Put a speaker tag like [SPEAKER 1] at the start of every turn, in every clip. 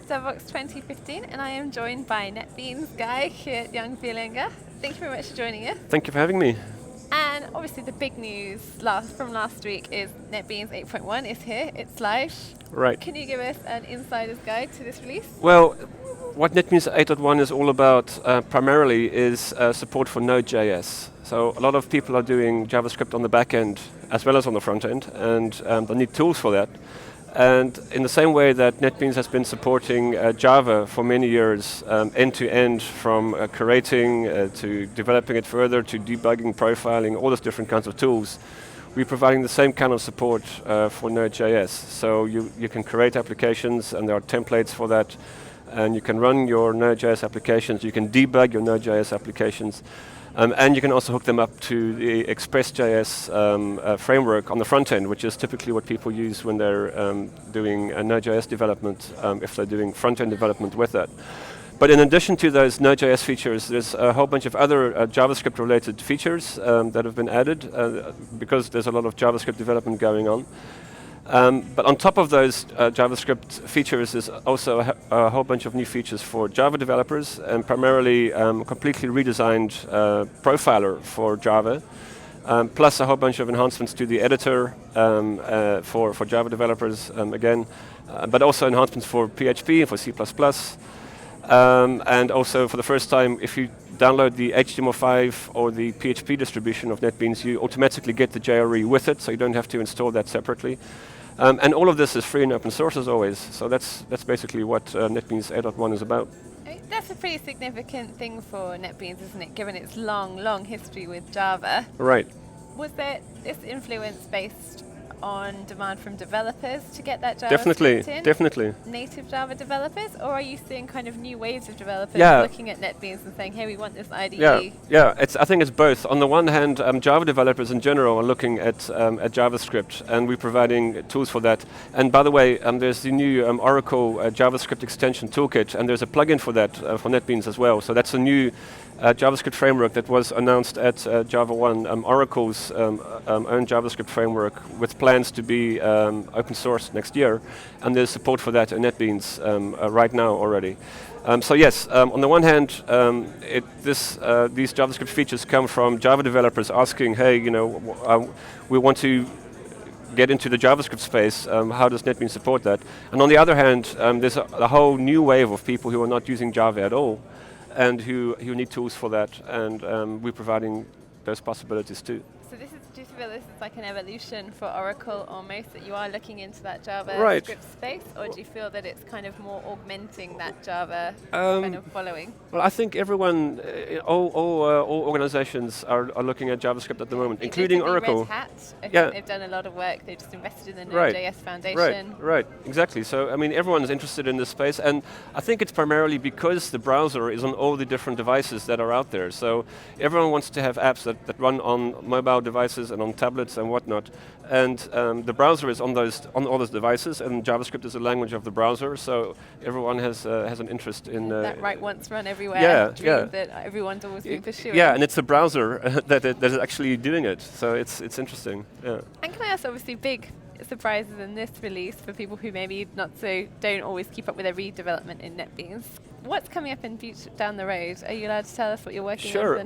[SPEAKER 1] Devoxx 2015, and I am joined by NetBeans guy, Geertjan Wielinga. Thank you very much for joining us.
[SPEAKER 2] Thank you for having me.
[SPEAKER 1] And obviously the big news from last week is NetBeans 8.1 is here, it's live.
[SPEAKER 2] Right.
[SPEAKER 1] Can you give us an insider's guide to this release?
[SPEAKER 2] Well, what NetBeans 8.1 is all about primarily is support for Node.js. So a lot of people are doing JavaScript on the back end as well as on the front end, and they need tools for that. And in the same way that NetBeans has been supporting Java for many years, end to end, from creating to developing it further to debugging, profiling, all those different kinds of tools, we're providing the same kind of support for Node.js. So you can create applications, and there are templates for that, and you can run your Node.js applications, you can debug your Node.js applications, and you can also hook them up to the Express.js framework on the front end, which is typically what people use when they're doing Node.js development, if they're doing front-end development with that. But in addition to those Node.js features, there's a whole bunch of other JavaScript-related features that have been added because there's a lot of JavaScript development going on. But on top of those JavaScript features, there's also a whole bunch of new features for Java developers, and primarily completely redesigned profiler for Java, plus a whole bunch of enhancements to the editor for Java developers, again, but also enhancements for PHP and for C++. And also, for the first time, if you download the HTML5 or the PHP distribution of NetBeans, you automatically get the JRE with it, so you don't have to install that separately. And all of this is free and open source as always, so that's basically what NetBeans 8.1 is about.
[SPEAKER 1] That's a pretty significant thing for NetBeans, isn't it, given its long history with Java?
[SPEAKER 2] Right.
[SPEAKER 1] Was there this influence based on demand from developers to get that JavaScript in?
[SPEAKER 2] Definitely.
[SPEAKER 1] Native Java developers, or are you seeing kind of new waves of developers looking at NetBeans and saying, hey, we want this IDE?
[SPEAKER 2] Yeah. I think it's both. On the one hand, Java developers in general are looking at JavaScript, and we're providing tools for that. And by the way, there's the new Oracle JavaScript extension toolkit, and there's a plugin for that for NetBeans as well. So that's a new JavaScript framework that was announced at Java 1, Oracle's own JavaScript framework, with plans to be open source next year, and there's support for that in NetBeans right now already. So yes, on the one hand, these JavaScript features come from Java developers asking, hey, we want to get into the JavaScript space, how does NetBeans support that? And on the other hand, there's a whole new wave of people who are not using Java at all, and who need tools for that, and we're providing those possibilities too.
[SPEAKER 1] So do you feel this is like an evolution for Oracle almost, that you are looking into that JavaScript space, or do you feel that it's kind of more augmenting that Java kind of following?
[SPEAKER 2] Well, I think everyone, all organizations are looking at JavaScript at the moment, including Oracle.
[SPEAKER 1] Red Hat, I think they've done a lot of work, they've just invested in the Nodejs Foundation.
[SPEAKER 2] Right, exactly. So, I mean, everyone's interested in this space, and I think it's primarily because the browser is on all the different devices that are out there. So everyone wants to have apps that run on mobile devices and on tablets and whatnot, and the browser is on all those devices, and JavaScript is the language of the browser, so everyone has an interest in
[SPEAKER 1] that write once, run everywhere dream that everyone's always been pursuing.
[SPEAKER 2] Yeah, and it's the browser that is actually doing it, so it's interesting. Yeah.
[SPEAKER 1] And can I ask, obviously, big surprises in this release for people who maybe don't always keep up with every development in NetBeans. What's coming up in future down the road? Are you allowed to tell us what you're working on for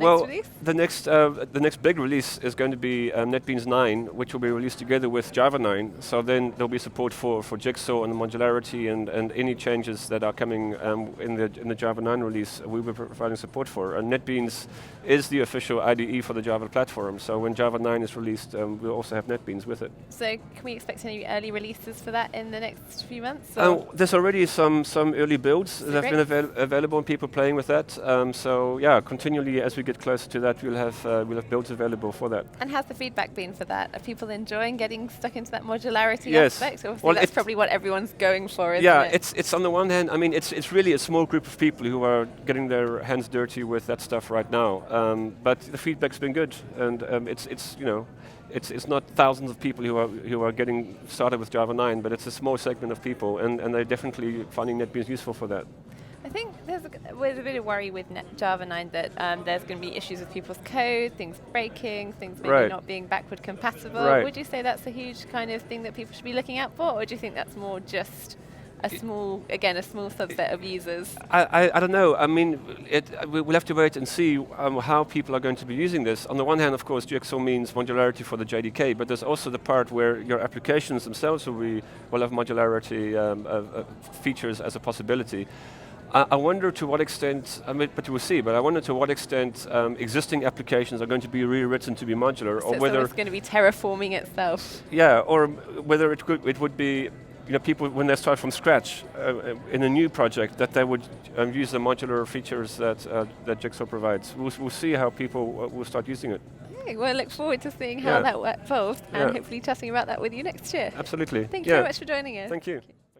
[SPEAKER 1] the next release?
[SPEAKER 2] The next big release is going to be NetBeans 9, which will be released together with Java 9. So then there'll be support for Jigsaw and modularity and any changes that are coming in the Java 9 release. We'll be providing support for. And NetBeans is the official IDE for the Java platform. So when Java 9 is released, we'll also have NetBeans with it.
[SPEAKER 1] So can we expect any early releases for that in the next few months?
[SPEAKER 2] There's already some early builds that have been available and people playing with that. So yeah, continually as we get closer to that, we'll have builds available for that.
[SPEAKER 1] And how's the feedback been for that? Are people enjoying getting stuck into that modularity aspect? Obviously, that's probably what everyone's going for, isn't it?
[SPEAKER 2] It's on the one hand, I mean, it's really a small group of people who are getting their hands dirty with that stuff right now. But the feedback's been good, and it's not thousands of people who are getting started with Java 9, but it's a small segment of people, and they're definitely finding NetBeans useful for that.
[SPEAKER 1] I think there's a bit of worry with Java 9 that there's going to be issues with people's code, things breaking, things maybe not being backward compatible. Would you say that's a huge kind of thing that people should be looking out for, or do you think that's more just a small subset of users?
[SPEAKER 2] I don't know. I mean, we'll have to wait and see how people are going to be using this. On the one hand, of course, GXO means modularity for the JDK, but there's also the part where your applications themselves will have modularity features as a possibility. I wonder to what extent, but we'll see, but I wonder to what extent existing applications are going to be rewritten to be modular,
[SPEAKER 1] so
[SPEAKER 2] or whether
[SPEAKER 1] it's going to be terraforming itself.
[SPEAKER 2] Yeah, or whether it would be, people when they start from scratch in a new project, that they would use the modular features that JXO provides. We'll see how people will start using it.
[SPEAKER 1] Okay, well, I look forward to seeing how that evolves, and hopefully chatting about that with you next year.
[SPEAKER 2] Absolutely.
[SPEAKER 1] Thank you very much for joining us.
[SPEAKER 2] Thank you.